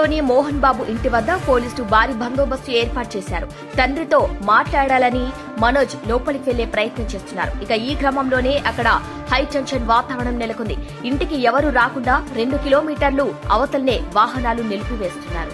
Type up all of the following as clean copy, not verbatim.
జూల్పల్లిలోని మోహన్ బాబు ఇంటి వద్ద పోలీసులు భారీ బందోబస్తు ఏర్పాటు చేశారు. తండ్రితో మాట్లాడాలని మనోజ్ లోపలికి వెళ్లే ప్రయత్నం చేస్తున్నారు. ఇక ఈ క్రమంలోనే అక్కడ హై టెన్షన్ వాతావరణం నెలకొంది. ఇంటికి ఎవరూ రాకుండా 2 కిలోమీటర్లు అవతలనే వాహనాలు నిలిపివేస్తున్నారు.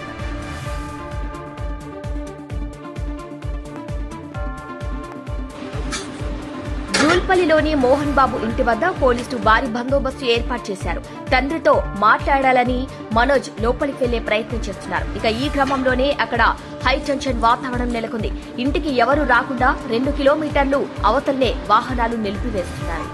జూల్పల్లిలోని మోహన్ బాబు ఇంటి వద్ద పోలీసులు భారీ బందోబస్తు ఏర్పాటు చేశారు. తండ్రితో మాట్లాడాలని మనోజ్ లోపలికి వెళ్లే ప్రయత్నం చేస్తున్నారు. ఇక ఈ క్రమంలోనే అక్కడ హై టెన్షన్ వాతావరణం నెలకొంది. ఇంటికి ఎవరూ రాకుండా 2 కిలోమీటర్లు అవతలనే వాహనాలు నిలిపివేస్తున్నారు.